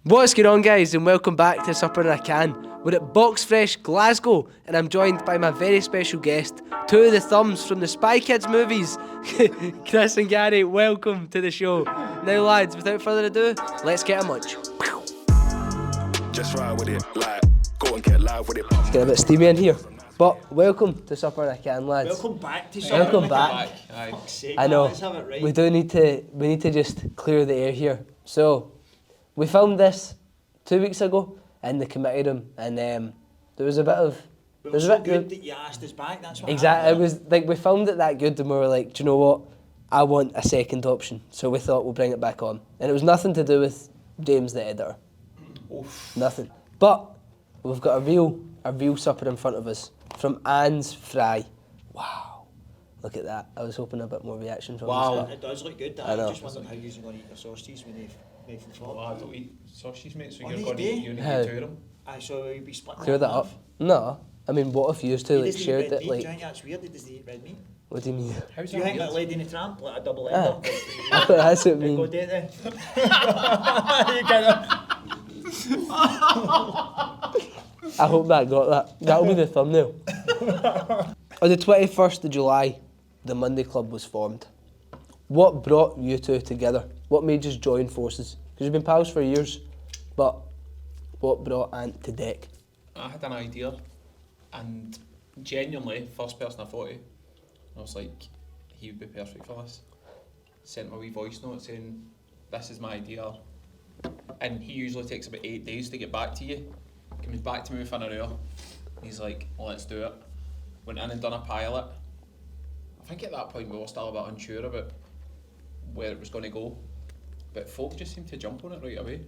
What's going on, guys, and welcome back to Supper in a Can. We're at Box Fresh, Glasgow, and I'm joined by my very special guest, two of the thumbs from the Spy Kids movies. Chris and Gary, welcome to the show. Now lads, without further ado, let's get a munch. Just ride with it, like, go and get live with it. It's getting a bit steamy in here, but welcome to Supper in a Can, lads. Welcome back to Supper Welcome back. I know, we need to just clear the air here. So, we filmed this 2 weeks ago in the committee room, and there was a bit of... It was so good that you asked us back, that's what exactly, happened. it was like we filmed it that good and we were like, do you know what? I want a second option. So we thought we'll bring it back on. And it was nothing to do with James the editor. Oof. Nothing. But we've got a real supper in front of us from Anne's Fry. Wow. Look at that. I was hoping a bit more reaction from us. It does look good. I know. I just wondered how you're going to eat your sausages when you've made them flop. Well, I don't eat sausages, mate, so Oh, you're you going to do? eat two of them. Aye, so you'd be splitting Clear that up. No. I mean, what if you used to He like doesn't eat shared red it meat, like... do you think that's weird? He doesn't eat red meat. What do you mean? How's Do you that think weird? that Lady in the Tramp, like a double Ah. ender? That's what I Go mean. do it then. You get it. I hope that got that. That'll be the thumbnail. On the 21st of July, the Monday Club was formed. What brought you two together? What made you join forces? Because you've been pals for years, but what brought Ant to deck? I had an idea, and genuinely, first person I thought of, I was like, he would be perfect for this. Sent my wee voice note saying, this is my idea. And he usually takes about 8 days to get back to you. Comes back to me within an hour. He's like, let's do it. Went in and done a pilot. I think at that point we were still a bit unsure about where it was going to go. But folk just seemed to jump on it right away.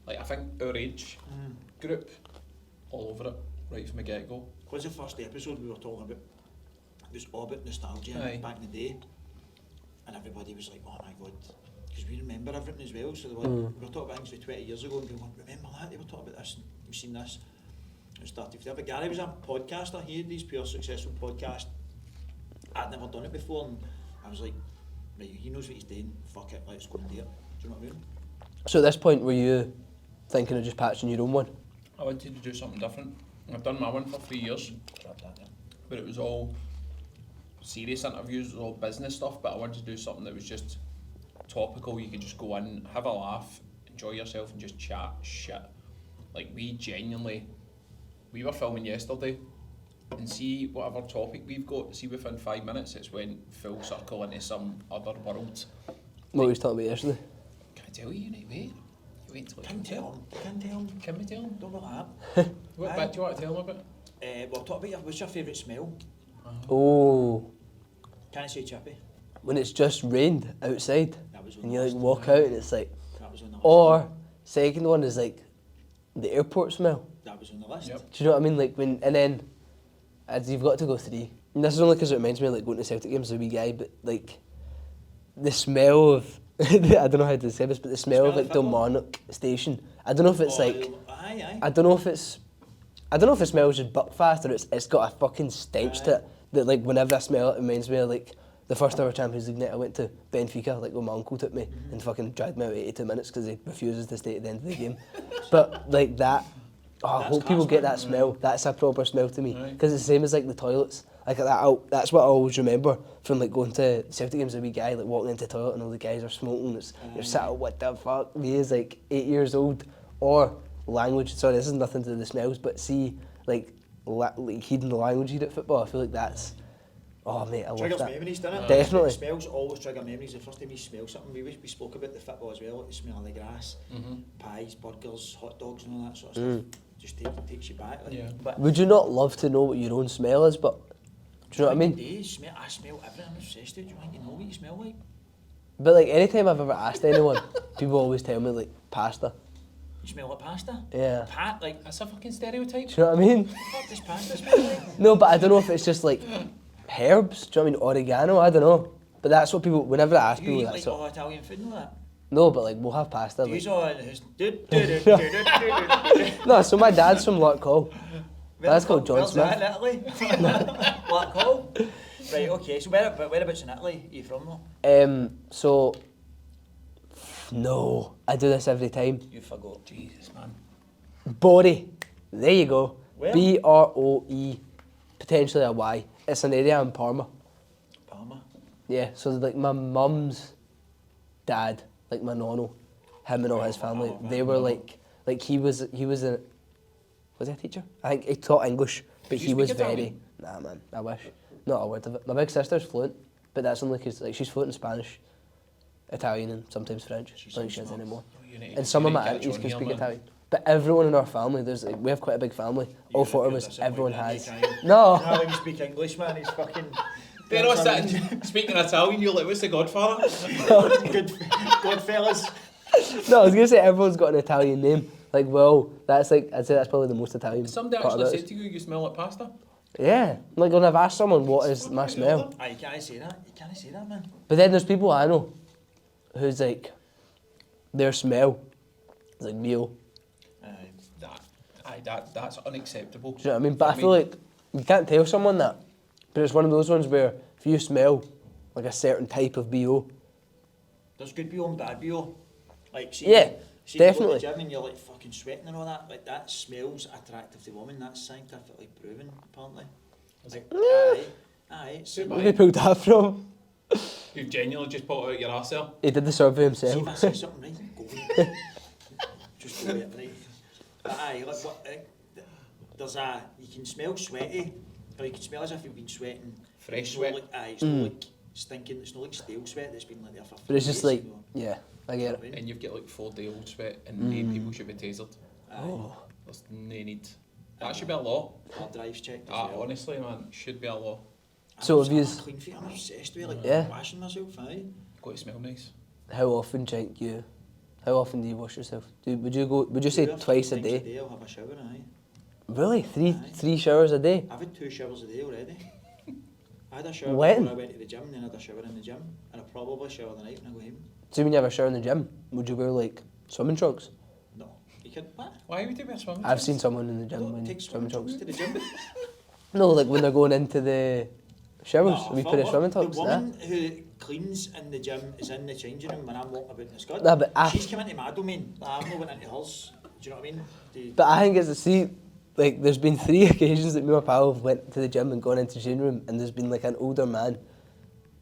Like, I think our age group, all over it, right from the get-go. Because the first episode we were talking about, it was all about nostalgia Aye. back in the day. And everybody was like, oh my god. Because we remember everything as well. So they were, we were talking about things like 20 years ago and we went, remember that? They were talking about this and we've seen this. It started there. But Gary was a podcaster. He had these pure successful podcasts. I'd never done it before and I was like, right, he knows what he's doing. Fuck it, let's go and do it. Do you know what I mean? So at this point, were you thinking of just patching your own one? I wanted to do something different. I've done my one for 3 years, but it was all serious interviews, it was all business stuff, but I wanted to do something that was just topical. You could just go in, have a laugh, enjoy yourself and just chat shit. Like we were filming yesterday and see whatever topic we've got, see within 5 minutes it's went full circle into some other world. What were you talking about yesterday? Can I tell you, Nate, wait? You wait till I Can tell him. Can tell him. Can we tell him? Don't know that. What Aye. bit do you want to tell him about? Well, talk about what's your favourite smell? Oh, Can I say chippy? when it's just rained outside That was on and the you like list. walk out and it's like... That was on the list. Or, second one is like the airport smell. That was on the list. Yep. Do you know what I mean? Like when, and then, as you've got to go 3. And this is only because it reminds me of like going to Celtic games as a wee guy, but like the smell of, I don't know how to say this, but the smell of Smell like of football? Kilmarnock station. I don't know if it's like, Aye. I don't know if it smells just Buckfast or it's got a fucking stench to it that like whenever I smell it, it reminds me of like the first ever Champions League night I went to Benfica, like when my uncle took me and fucking dragged me out 82 minutes because he refuses to stay at the end of the game. But like that, I That's hope people class, get man. that smell. That's a proper smell to me Aye. because it's the same as like the toilets. Like that's what I always remember from like going to Celtic games as a wee guy, like walking into the toilet and all the guys are smoking. You're sat at what the fuck? Me is like 8 years old. Or language. Sorry, this is nothing to do with the smells, but see like heeding the language you do at football. I feel like that's. Oh mate, I love Triggers that. memories, doesn't it? Definitely. Smells always trigger memories. The first time you smell something, we spoke about the football as well, like the smell of the grass, pies, burgers, hot dogs and all that sort of stuff. Just takes you back. Like. Yeah. But Would you not love to know what your own smell is? But do you know what I mean? I smell everything. I'm obsessed with it. Do you think you know what you smell like? But like anytime I've ever asked anyone, people always tell me like pasta. You smell like pasta? Yeah. Like, That's a fucking stereotype. Do you know what I mean? what does pasta smell like? No, but I don't know if it's just like herbs. Do you know what I mean? Oregano. I don't know. But that's what people. Whenever I ask Do you people, eat that's like what. all Italian food and all that? No, but like we'll have pasta. Do Like. you all in the house? No, so my dad's from Loch Ness. That's called John Where's Smith. that, in Italy? Black Hole? Right, okay, so whereabouts in Italy are you from though? So No, I do this every time. You forgot. Jesus, man. Borey. There you go. Where? Broe, potentially a Y. It's an area in Parma. Palmer. Yeah, so like my mum's dad, like my nono, him and all his family, they were like he was a, was he a teacher? I think he taught English, but Did you he was speak very, Italian? nah man, I wish. Not a word of it. My big sister's fluent, but that's only because like, she's fluent in Spanish, Italian and sometimes French. I don't think she is anymore. You need- And some of you my need to aunties catch can on speak here, man. Italian. But everyone in our family, there's like, we have quite a big family. All four of You're us, disappointed everyone in has. the Italian. No. Now when you speak English, man, it's fucking... They're all sitting speaking Italian, you're like, what's the Godfather? Good fellas. No, I was gonna say everyone's got an Italian name. Like, well, that's like I'd say that's probably the most Italian. Somebody part actually about said us. to you, you smell like pasta. Yeah, like when I've asked someone what is my smell, Aye, you can't say that. You can't say that, man. but then there's people I know who's like their smell is like meal. That's unacceptable. Do you know what I mean? But I feel like you can't tell someone that. But it's one of those ones where if you smell like a certain type of BO, There's good BO and bad BO. Like, see, Yeah, see you go definitely. to the gym and you're like fucking sweating and all that. Like, that smells attractive to women. That's scientifically proven, apparently. Like, aye. So, where they pulled that from? You genuinely just pulled it out your arse there. He did the survey see if I himself. say something right, go in. Just go it right. But aye, like, what, there's you can smell sweaty, or you can smell as if you've been sweating. Fresh It's sweat. not like, aye, it's not like stinking, it's not like stale sweat that's been like there for But it's just 3 like, days, you know. yeah, I get it. And you've got like 4-day-old sweat and 9 people should be tasered. Oh. There's no need. That should be a law. Hard drives checked as well. Honestly, man, should be a law. So I'm have yous- I'm clean feet, I'm obsessed with it, like Yeah. washing myself, aye. Got to smell nice. How often how often do you wash yourself? Would you say Two or twice a 3 times day? I'll have a shower, aye. Really? Aye. Three showers a day? I've had 2 showers a day already. I had a shower When? before I went to the gym, and then I had a shower in the gym, and I probably shower the night when I go home. So when you have a shower in the gym, would you wear like swimming trunks? No, you can what? Why would you wear swimming I've trunks? seen someone in the gym Don't wearing take swimming trunks. to the gym. No, like when they're going into the showers, No, we fuck put a off. swimming trunks. The Nah. woman who cleans in the gym is in the changing room when I'm walking about in the skirt. Nah, but She's come into my domain. I'm not went into hers. Do you know what I mean? But I think it's a see, like there's been 3 occasions that me and my pal have went to the gym and gone into the changing room, and there's been like an older man,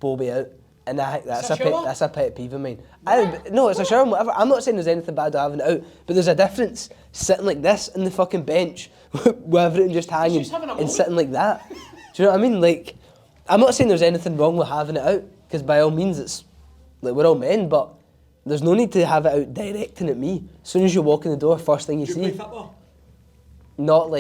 Bobby out, and I think that's a pet peeve of mine. No, it's a shower. Whatever. I'm not saying there's anything bad to having it out, but there's a difference sitting like this in the fucking bench, with everything just hanging, just having a and moment. sitting like that. Do you know what I mean? Like, I'm not saying there's anything wrong with having it out, because by all means it's like we're all men, but there's no need to have it out directing at me. As soon as you walk in the door, first thing you Do you see. play football? Not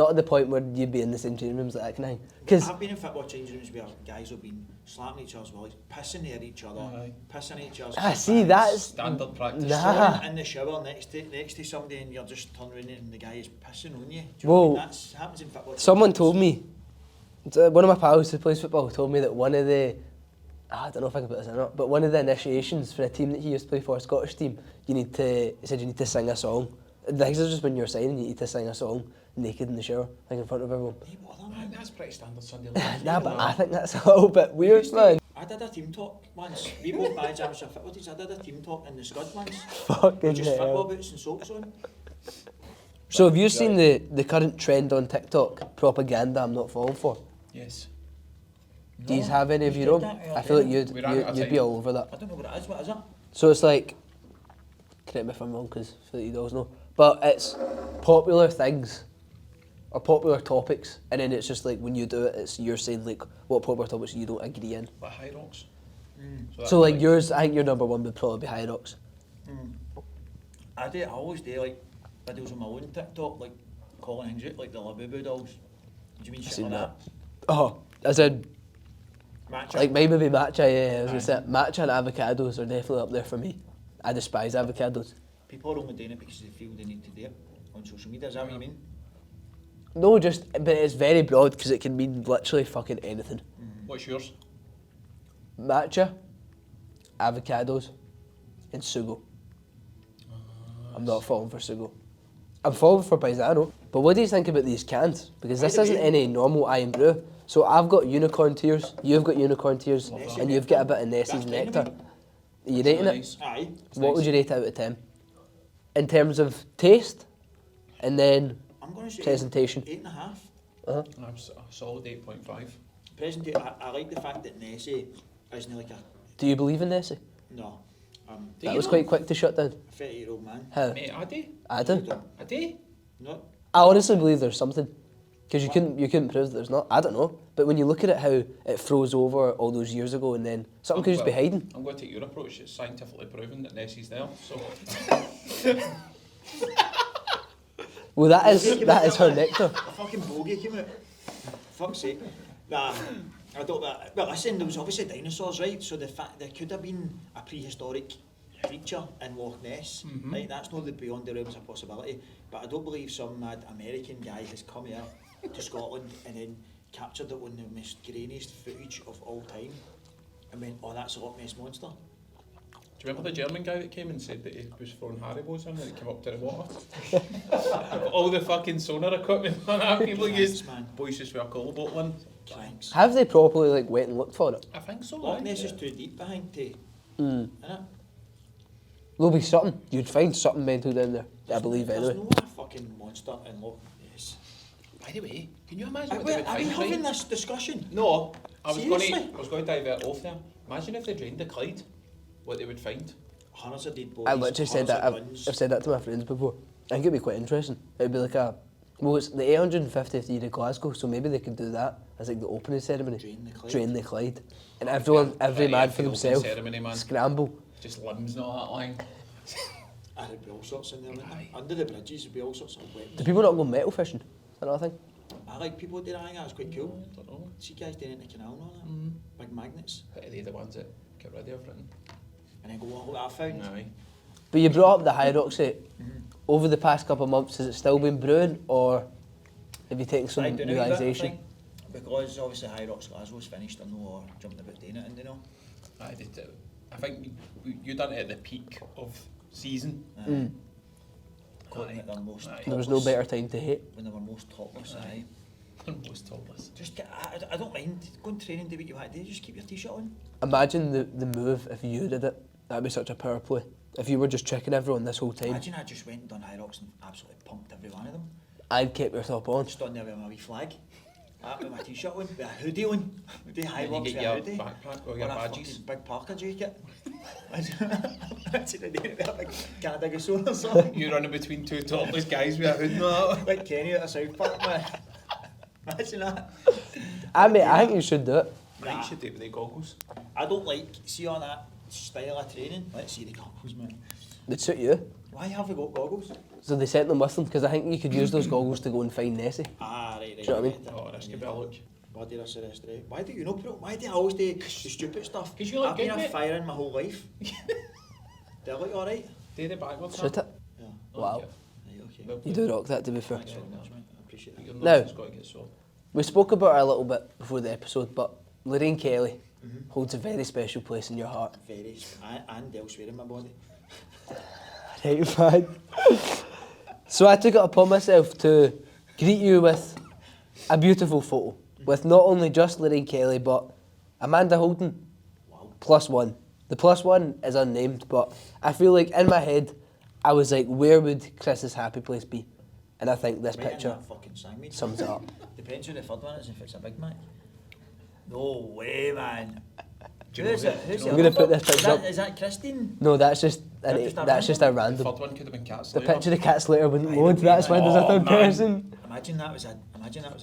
at the point where you'd be in the same changing rooms like that kind of thing. Because I've been in football changing rooms where guys have been slapping each other's willies, pissing at each other, Aye. pissing at each other's see pants. that's Standard practice. Nah. In the shower next to somebody and you're just turning around and the guy is pissing on you. Do you know what I mean? Whoa. That happens in football. Someone told me, one of my pals who plays football told me that one of the, I don't know if I can put this in or not, but one of the initiations for a team that he used to play for, a Scottish team, he said you need to sing a song. This is just when you're signing, you need to sing a song naked in the shower, like in front of everyone. Hey, what are they? That's pretty standard Sunday life. Nah, but I think that's a little bit weird, man. I did a team talk once. We both managed amateur football teams. I did a team talk in the Scud once. Fucking With just football hell. boots and socks on. So have you seen the current trend on TikTok, propaganda I'm not falling for? Yes. Do you have any of Who's your own? did that? I feel like We ran out of you'd be time. all over that. I don't know what it is. What is it? So it's like, correct me if I'm wrong, because I feel like you always know, but it's popular things or popular topics, and then it's just like when you do it, it's you're saying like what popular topics you don't agree in. Like Hyrox. So like yours, I think your number one would probably be Hyrox. I always do like videos on my own TikTok, like calling things out, like the Labubu dolls. Do you mean shit seen like that? Oh, as in Matcha. like mine would be matcha. Yeah, I was gonna say matcha and avocados are definitely up there for me. I despise avocados. People are only doing it because they feel they need to do it on social media. Is that what you mean? No, but it's very broad because it can mean literally fucking anything. What's yours? Matcha, avocados, and sugo. I'm not falling for sugo. I'm falling for paisano. But what do you think about these cans? Because this isn't any normal iron brew. So I've got unicorn tears, you've got unicorn tears, and you've got a bit of Nessie's That's nectar. dynamite. Are you rating it? Nice. Aye. It's What nice. would you rate it out of 10? In terms of taste, and then I'm going to say presentation. 8.5. I'm solid 8.5. I like the fact that Nessie isn't like a... Do you believe in Nessie? No. Do That you was not? quite quick to shut down. A 30-year-old man. How? Mate, I do. I do. I do. No. I honestly believe there's something. Because you couldn't prove that there's not. I don't know. But when you look at it, how it froze over all those years ago, and then something could just be hiding. I'm going to take your approach. It's scientifically proven that Nessie's there. So Well, that is her nectar. A fucking bogey came out. Fuck's sake. Nah, I don't... Well, listen, there was obviously dinosaurs, right? So the fact there could have been a prehistoric creature in Loch Ness, right? That's not beyond the realms of possibility. But I don't believe some mad American guy has come here to Scotland and then captured it on the most grainiest footage of all time and went, oh, that's a Loch Ness Monster. do you remember the German guy that came and said that he was throwing Haribos in and it came up to the water? All the fucking sonar equipment and that people Thanks, use. man. Boys just with a cola bottle in. Thanks. Have they properly went and looked for it? I think so. Loch aye. Ness is too deep behind to, Mm. innit? There'll be something. You'd find something mental down there. I believe There's anyway. no fucking monster in Loch Ness. By the way, can you imagine what they would Are we find? having right? this discussion? No, I was Seriously? going to divert off there. Imagine if they drained the Clyde, what they would find. Hundreds of dead bodies. I literally said that. hundreds of guns. I've said that to my friends before. I think it'd be quite interesting. It'd be like it's the 850th year of Glasgow, so maybe they could do that as like the opening ceremony. Drain the Clyde. Drain the Clyde. And every Very man for opening themselves. ceremony, man. Scramble. Just limbs and all that lying. There'd be all sorts in there, wouldn't there? Aye. Under the bridges would be all sorts of weapons. Do people not go metal fishing? Is that another thing? I like people doing that, that's quite cool. Don't know. See guys doing it in the canal and all that. Big magnets. But are they the ones that get rid of everything? And then go, oh, look what I found. Aye. But you brought up the Hyrox. Over the past couple of months, has it still been brewing, or have you taken some Tried doing a wee bit, I realisation? think. Because obviously Hyrox Glasgow's finished, I know, or jumping about doing it, and you know. I did it. I think you done it at the peak of season. Caught them at their most Aye. There was no topless- better time to hate. When they were most topless, aye. Most topless. Just get, I don't mind going training, do what you want to do, just keep your t-shirt on. Imagine the move if you did it. That'd be such a power play. If you were just checking everyone this whole time, Imagine I just went and done Hyrox and absolutely pumped every one of them. I'd keep your top on. Just on there with my wee flag. With my t-shirt on, with a hoodie on. With the Hyrox you with get a your hoodie. backpack or Or your a badges. fucking big parka jacket. Imagine the day with a big Canada Gasoil or something. You running between two topless guys with a hood and that. Like Kenny at a South Park, man. Imagine that. I think you should do it. Right, you should do it with the goggles. I don't like, see all that style of training. Let's see the goggles, man. They'd suit you. Why have we got goggles? So they sent them with them because I think you could use those goggles to go and find Nessie. Ah, right. Do you know what I mean? Oh, this could be a look. Why did I say this today? Why do you not put it? Why do I always do the stupid stuff? 'Cause you look I've been good, a mate. firing my whole life. Do I look alright? Do the backwards. Should it? Yeah. Wow. Right, okay. Well, You do rock that, to be fair. Thanks very much, mate. I appreciate But that. your Now- nose has got to get sore. We spoke about her a little bit before the episode, but Lorraine Kelly holds a very special place in your heart. Very, and elsewhere in my body. Right, fine. So I took it upon myself to greet you with a beautiful photo with not only just Lorraine Kelly but Amanda Holden Wow. +1. The +1 is unnamed, but I feel like in my head I was like, where would Chris's happy place be? And I think this Right in picture that fucking sandwich. sums it up. Depends who the third one is, if it's a Big Mac. No way, man. Do Who you is know it? who- Who's do the you I'm gonna other put one? this picture up. Is that Christine? No, that's just Just a that's just a The random. third one could have been Cat The Slater. picture of Cat Slater wouldn't Aye, load. okay, That's why there's a oh, third man. person. Imagine that was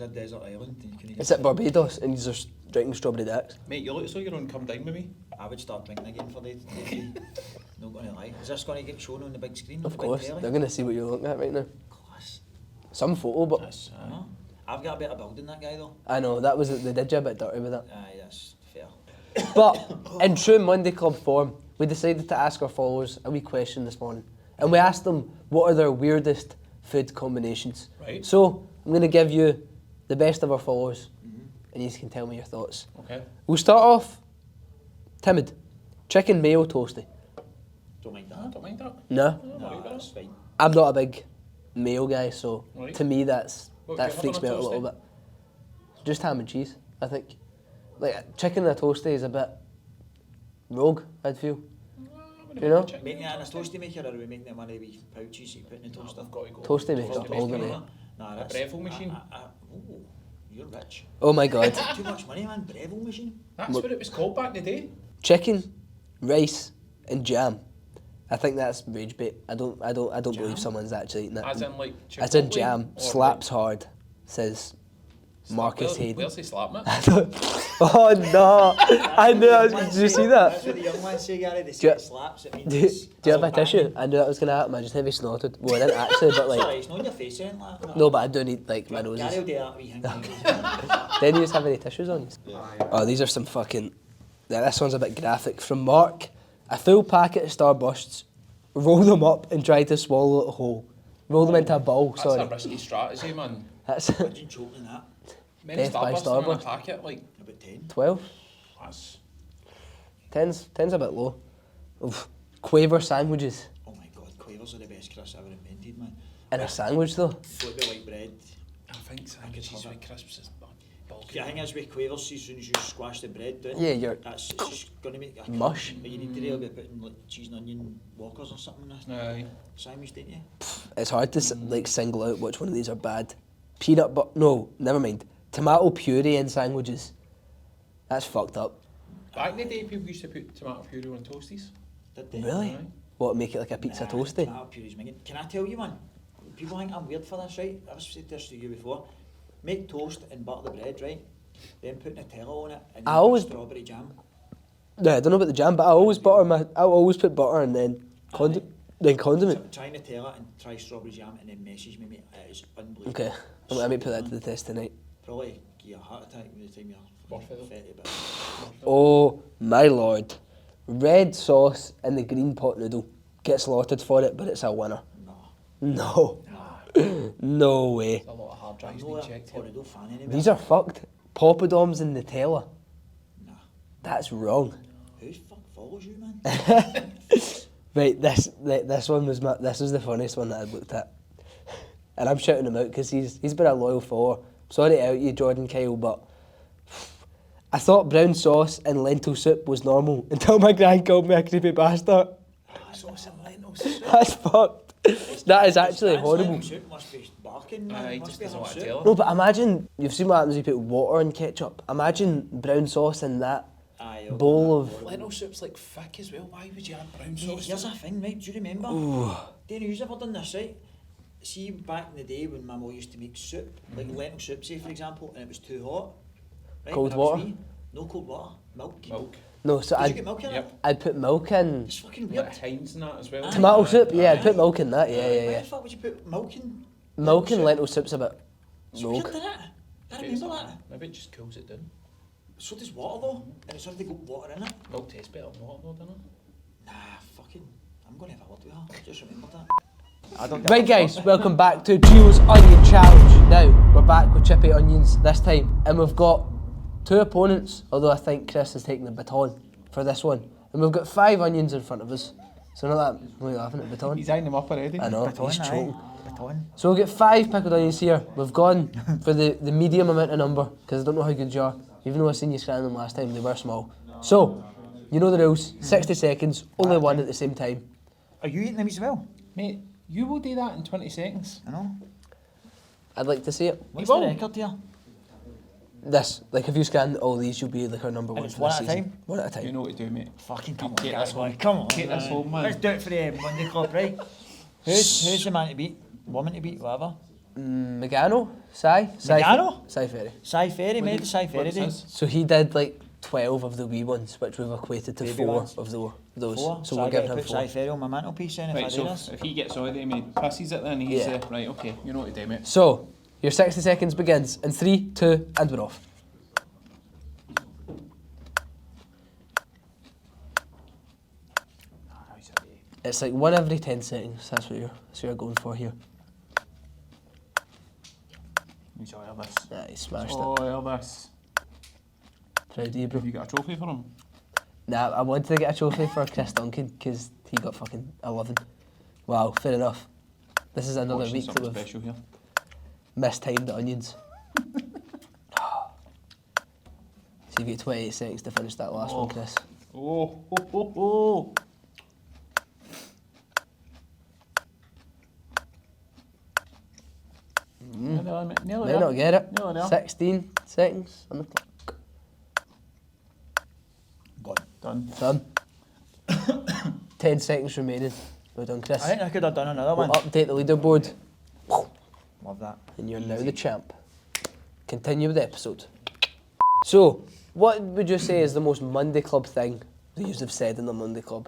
a desert island. And you couldn't It's get at Barbados, and you're just drinking strawberry dicks. Mate, you look as though you're on Come Dine with me. I would start drinking again for day three. Not gonna lie. Is this gonna get shown on the big screen? Of the big course, telly? they're gonna see what you're looking at right now. Class. Some photo, but That's, No. I've got a better build than that guy though. I know that was they did you a bit dirty with that. Aye, that's fair. But in true Monday Club form, we decided to ask our followers a wee question this morning, and we asked them what are their weirdest food combinations. Right. So I'm gonna give you the best of our followers, and you can tell me your thoughts. Okay. We'll start off timid, chicken mayo toasty. Don't mind I that. don't mind that. No, No, that's fine. I'm not a big mayo guy, so Right. to me that What that would you freaks have me on out a a little toasty? bit. Just ham and cheese, I think. Like chicken in a toasty is a bit rogue, I'd feel. You know? Making it in a toasty maker, or are we making it in one of the wee pouches that you put in the toaster? I've got to go. Toasty maker, Toasty hold maker, it, no? mate. Nah, A that's... Breville machine. Oh, you're rich. Oh my god. Too much money, man. Breville machine. That's what it was called back in the day. Chicken, rice, and jam. I think that's rage bait. I don't Jam? believe someone's actually eating that. As in like As in Chipotle, jam. or Slaps hard, says Marcus Hayden. Where's he slap it? Oh no! I knew that was, did you see That's that? what the young ones say, Gary. They Do say you- it slaps, it means Do you it's... have a tissue? I knew that was going to happen. I just heavy snorted. Well, I didn't actually, but Sorry, like... it's not on your face, ain't like... No, but I do need like my Gary will noses. do that wee thing. Then you just have any tissues on you? Oh, these are some fucking... Yeah, this one's a bit graphic. From Mark, a full packet of Starbursts, roll them up and try to swallow it whole. Roll them into a bowl, That's sorry. a risky strategy, man. That's Imagine choking that. Many Death by Starbursts in a Starburst. packet, like, About 10. 12. that's... 10's a bit low. Oof. Quaver sandwiches. Oh my god, quavers are the best crisps ever invented, man. In a sandwich though. Float with white bread. I think so. I could cheese with crisps is bulky. The thing is with quavers, as soon as you squash the bread down, Yeah, you're... it's just going to make a Mush. But you need to really be putting like cheese and onion walkers or something in this Aye. sandwich, don't you? It's hard to like single out which one of these are bad. Peanut butter... No, never mind. Tomato puree in sandwiches. That's fucked up. Back in the day, people used to put tomato puree on toasties. Did they? Really? Aye. What, make it like a pizza Nah, toasty? Tomato puree's minging. Can I tell you one? People think I'm weird for this, right? I've said this to you before. Make toast and butter the bread, right? Then put Nutella on it and I then always- put strawberry jam. No, I don't know about the jam, but I always put butter and then condiment. Try Nutella and try strawberry jam and then message me, mate. It is unbelievable. Okay, I might put that to the test tonight. Probably give you a heart attack by the time you're Buffalo. fatty, but Oh my lord. Red sauce in the green pot noodle. Get slaughtered for it, but it's a winner. no. No. No way. There's a lot of hard I'm drives not being a checked here. Corridor fan anyway. These are fucked. Poppadoms and Nutella. Nah. That's wrong. Who fuck follows you, man? Right, this one was this was the funniest one that I'd looked at. And I'm shouting him out because he's been a loyal follower. Sorry to out you, Jordan Kyle, but I thought brown sauce and lentil soup was normal until my gran called me a creepy bastard. Sauce and lentil soup. That's fucked. That is actually Man's horrible. lentil soup must be barking, man. Aye, It must just be doesn't hot want to soup. tell. No, but imagine, you've seen what happens if you put water in ketchup. Imagine brown sauce in that Aye, bowl of... Lentil soup's like thick as well. Why would you add brown sauce? Here's a thing, right? Do you remember? Don't you ever done this, right? See, back in the day when my mum used to make soup, like lentil soup, say for example, and it was too hot. Right? Cold when I was water? wee, no cold water, milk. Milk. No, so Did you I'd, get milk in it? Yep. I'd put milk in... It's fucking Like weird. Heinz and that as well. Tomato soup? Yeah, I'd Aye. put milk in that, Why yeah. the fuck would you put milk in? Milk and soup? lentil soup's a bit It's weird, rogue. isn't it? I remember that. Maybe it just cools it down. So does water though, and it's already got water in it. Milk tastes better than water though, doesn't it? Nah, fucking, I'm going to have a word with her. Just remember that. Right guys, welcome back to Gio's Onion Challenge. Now, we're back with chippy onions this time, and we've got two opponents, although I think Chris is taking the baton for this one. And we've got 5 onions in front of us. So not that, what are you laughing at, baton? He's eyeing them up already. I know, Baton, he's aye. choking. Baton. So we'll get 5 pickled onions here. We've gone for the medium amount of number, because I don't know how good you are. Even though I seen you scanning them last time, they were small. So, you know the rules, 60 seconds, only one at the same time. Are you eating them as well? Mate, you will do that in 20 seconds. I know. I'd like to see it. What's will. the record here? This, like if you scan all these, you'll be like our number And one it's for one this at a season. time? One at a time. You know what to do, mate. Fucking come on, Take guys, this home. boy. Come on. Take this home, man. Let's do it for the Monday Club, right? Who's the man to beat? Woman to beat, whatever. Megano? Sai? Megano? Sai Ferry. Cy Ferry, made the Cy Ferry What's day. this? So he did like 12 of the wee ones, which we've equated to Baby 4 ones. of those. Four. So I we're get giving to him put 4. Cy Ferry on my mantelpiece then if I Right, do so this. if he gets already, mate, passes it then, he's Yeah. right, okay, you know what to do, mate. So, your 60 seconds begins in 3, 2, and we're off. It's like 1 every 10 seconds, that's what you're going for here. Enjoy this. Yeah, he smashed it. Enjoy this. Proud of you, bro. Have you got a trophy for him? Nah, I wanted to get a trophy for Chris Duncan because he got fucking 11. Wow, fair enough. This is another Watching week that something we've special here. mistimed the onions. So you get 28 seconds to finish that last one, Chris. Oh, oh, oh, oh. Nearly May not get it. Nearly there. 16 seconds on the clock. Done. Done. 10 seconds remaining. Well done, Chris. I think I could have done another We'll one. update the leaderboard. Love that. And you're now the champ. Continue with the episode. So, what would you say is the most Monday Club thing that you have said in the Monday Club?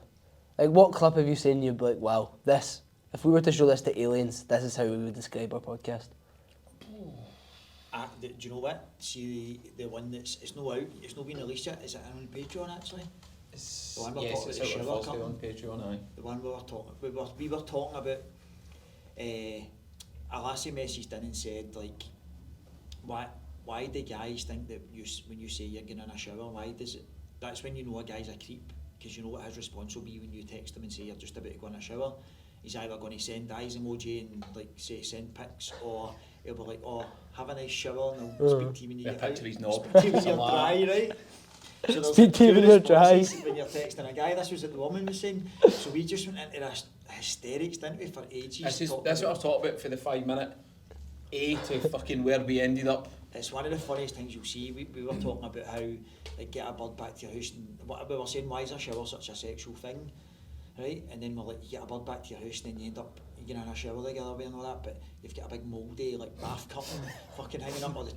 Like, what clip have you seen and you'd be like, wow, this, if we were to show this to aliens, this is how we would describe our podcast? Do you know what? See the one that's it's not out, it's not been released yet. Is it on Patreon actually? It's, The one we're yes, talking it's about the out shower on Thursday cup. on Patreon, aye. The one we were talking about. A lassie messaged in and said like, why do guys think that when you say you're getting in a shower, why does it? That's when you know a guy's a creep, because you know what his response will be when you text him and say you're just about to go in a shower. He's either going to send eyes emoji and like say send pics, or he'll be like, oh, have a nice shower and I'll speak to you when you Yeah, get out. picture his knob. Speak to you when you're dry, right? So there's Speak to you two when you're dry. responses when you're texting a guy. This was what the woman was saying. So we just went into this hysterics, didn't we, for ages. That's talking what I about- was talking about for the 5 minute A to fucking where we ended up. It's one of the funniest things you'll see. We were talking about how like get a bird back to your house, and what we were saying, why is a shower such a sexual thing, right? And then we're like, you get a bird back to your house and then you end up getting in a shower together with and all that, but you've got a big mouldy like bath curtain fucking hanging up, or the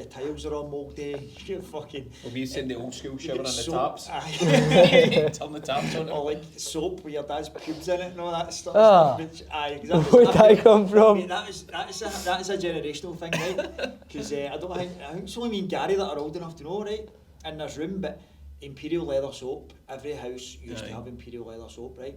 tiles are all mouldy. You're fucking. We'll be using the old school you shower get on the soap, taps. aye. Turn the taps on. Or like soap with your dad's pubes in it and all that stuff. Ah. Which, aye, exactly. Where'd that come from? Mate, that is a generational thing, right? Because I think it's only me and Gary that are old enough to know, right? In this room, but Imperial leather soap. Every house used to Aye. have Imperial leather soap, right?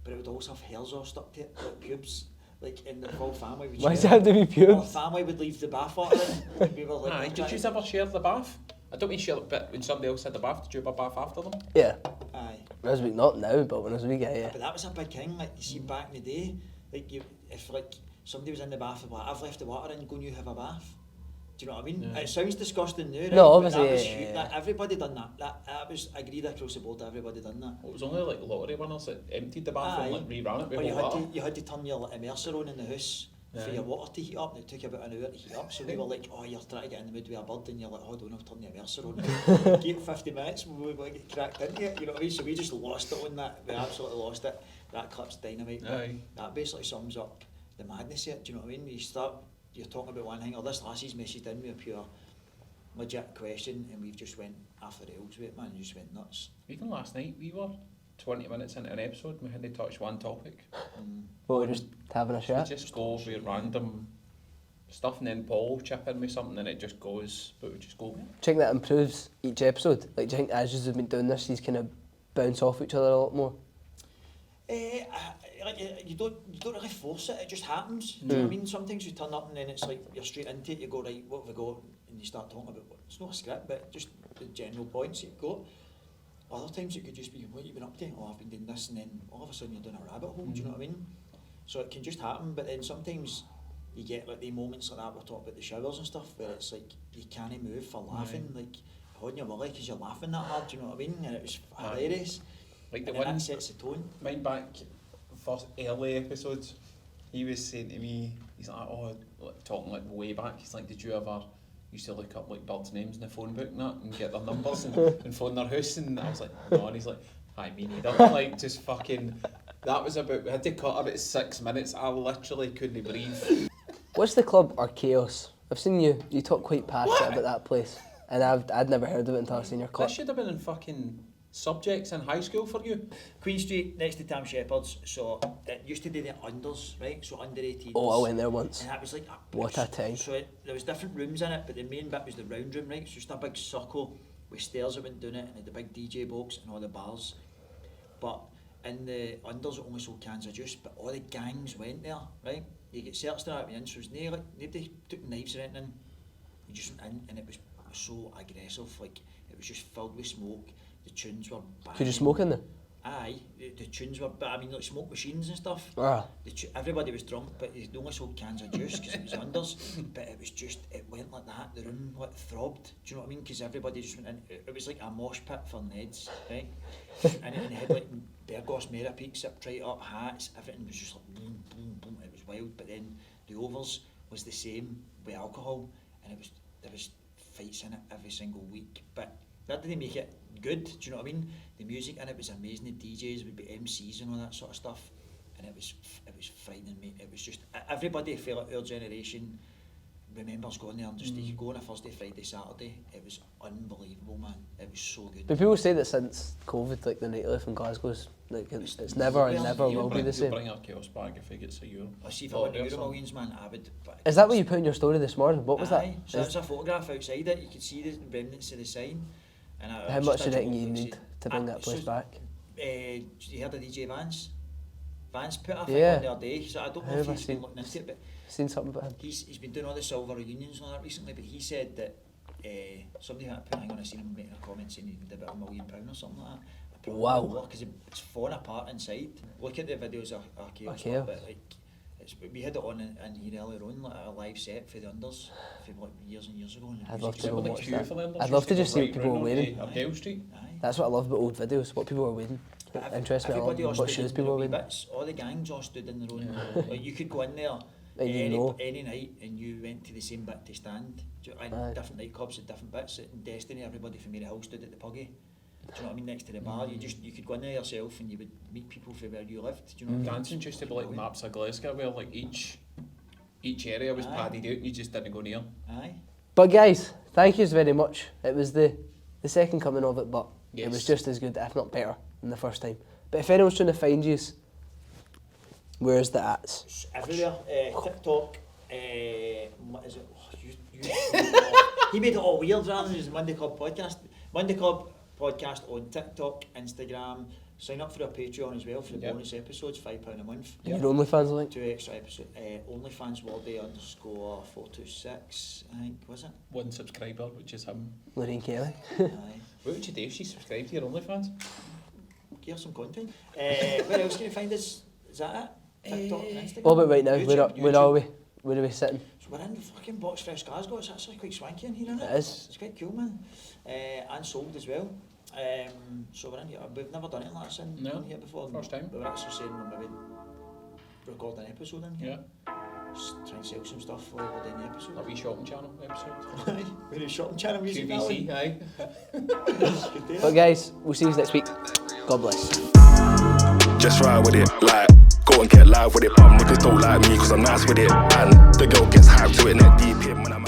But it would also have hairs all stuck to it, like pubes. Like in the whole family would Why does it share have to be Our pure? family would leave the bath water in. We were like, Aye, did you ever share the bath? I don't mean share it, but when somebody else had the bath, did you have a bath after them? Yeah. Aye. When I was a wee, not now, but when I was a wee guy, yeah. But that was a big thing, like you see back in the day, like if like somebody was in the bath and like, I've left the water in, go and you have a bath. Do you know what I mean? Yeah. It sounds disgusting now, right? No, But obviously, that was yeah, huge. yeah, That, everybody done that. That was agreed across the board. Everybody done that. Well, it was only like lottery winners that emptied the bath and Aye. like reran it with Or you hot had water. to turn your immerser on in the house for Aye. your water to heat up, and it took you about an hour to heat up. So we were like, oh, you're trying to get in the mood with a bird, and you're like, hold on, I'll turn the immerser on. Give it 50 minutes, we will get cracked into it. You know what I mean? So we just lost it on that. We absolutely lost it. That clip's dynamite. But Aye. that basically sums up the madness of it. Do you know what I mean? You're talking about one thing, or this lassie's messaged in with a pure legit question, and we've just went off the rails with it, man, and just went nuts. Even last night, we were 20 minutes into an episode and we hadn't touched one topic. But we're just having a We chat. just go with random stuff and then Paul will chip in with something and it just goes, but we just go, Do you think that improves each episode? Like, do you think as you've been doing this, these kind of bounce off each other a lot more? You don't really force it, it just happens. Do you know what I mean? Sometimes you turn up and then it's like you're straight into it, you go, right, what have we got? And you start talking about, it's not a script, but just the general points you've got. Other times it could just be, what have you been up to? Oh, I've been doing this, and then all of a sudden you're doing a rabbit hole, do you know what I mean? So it can just happen, but then sometimes you get like the moments like that, we're talking about the showers and stuff, where it's like you can't move for laughing, like holding your willy because you're laughing that hard, do you know what I mean? And it was hilarious. like the And then one, that sets the tone. mine back, first early episodes, he was saying to me, he's like, oh, like, talking like way back, he's like, did you ever used to look up like birds' names in the phone book and that and get their numbers and phone their house? And I was like, no, and he's like, I mean, he doesn't like just fucking, that was about, we had to cut about 6 minutes, I literally couldn't breathe. What's the club or Chaos? I've seen you talk quite passionate about that place, and I'd never heard of it until I seen your clip. That should have been in fucking subjects in high school for you. Queen Street next to Tam Shepherd's, so it used to do the unders, right? So under 18s. Oh, I went there once. And that was like What a time. So there was different rooms in it, but the main bit was the round room, right? So just a big circle with stairs that went down it, and had the big DJ box and all the bars. But in the unders, it only sold cans of juice, but all the gangs went there, right? You get searched there at the end, so it was like nobody took knives or anything. You just went in, and it was so aggressive, like it was just filled with smoke. The tunes were banging. Could you smoke in there? Aye, the tunes were, but I mean, like smoke machines and stuff. Ah. Everybody was drunk, but they only sold cans of juice because it was unders. But it was just, it went like that. The room like throbbed. Do you know what I mean? Because everybody just went in. It was like a mosh pit for Neds, right? and it had like Bergos Mera peaks up right up, hats. Everything was just like boom, boom, boom. It was wild. But then the overs was the same, with alcohol, and there was fights in it every single week. But that didn't make it good. Do you know what I mean? The music in it was amazing. The DJs would be MCs and all that sort of stuff, and it was frightening, mate. It was just everybody felt like our generation remembers going there and just you could go on a Thursday, Friday, Saturday. It was unbelievable, man. It was so good. But people say that since COVID, like the nightlife in Glasgow's, like it's never and never will be the same. Bring our chaos bag if it gets a Euro. I see if I won the Euro Millions, man, I would. Is that what you put in your story this morning? What was Aye, that? so there's a photograph outside it. You could see the remnants of the sign. And How much do you think you need to bring that place back? You heard of DJ Vance? Vance put a Yeah. thing on the other day, so I don't know if he's been looking into it, but Seen something about him? he's been doing all the silver reunions and all that recently, but he said that somebody had put, hang on, I seen him making a comment saying he did about £1 million or something like that. It probably Wow. will work, 'cause it's falling apart inside. Look at the videos of Chaos, Okay. but like, we had it on in here earlier on, like a live set for the unders, from like years and years ago. And the I'd music love was to go brilliant. watch queue that. for them, I'd love to just see what people were wearing. Abdel Street. Aye. That's what I love about old videos, what people are wearing. It interests me a lot, Everybody all what stood shoes in people are their wee wearing. bits. All the gangs all stood in their own. Like you could go in there And you know. any night and you went to the same bit to stand. And Aye. different nightclubs at different bits. In Destiny, everybody from Mary Hill stood at the Puggy. Do you know what I mean? Next to the bar, you could go in there yourself and you would meet people from where you lived. Do you know what I mean? Dancing used to be like maps of Glasgow, where like each area was Aye. padded out and you just didn't go near. Aye. But guys, thank you very much. It was the second coming of it, but it was Yes. just as good, if not better, than the first time. But if anyone's trying to find you, where's the ats? It's everywhere. TikTok. What is it? He made it all weird rather than just Monday Club Podcast. Monday Club Podcast on TikTok, Instagram. Sign up for our Patreon as well for the bonus episodes, £5 a month. Your OnlyFans link? 2 extra episodes. OnlyFans Wardy_426, I think, was it? One subscriber, which is him. Lorraine Kelly. Aye. What would you do if she subscribed to your OnlyFans? Give her some content. Where else can you find us? Is that it? TikTok and Instagram? What about right now? YouTube, Where are we? Where are we sitting? So we're in the fucking Box Fresh Glasgow. It's actually quite swanky in here, isn't it? It is. It's quite cool, man. And sold as well. So we're in here. We've never done anything like this in here before. First time. We were actually saying we're maybe record an episode in here. Yeah. Just try and sell some stuff while we're doing the episode. A wee shopping channel episode. Aye. We're in shopping channel music. QVC, aye. But guys, we'll see you next week. God bless. Just ride with it, like, go and get live with it. Niggas don't like me cause I'm nice with it. And the girl gets hyped to it, neck deep in when I'm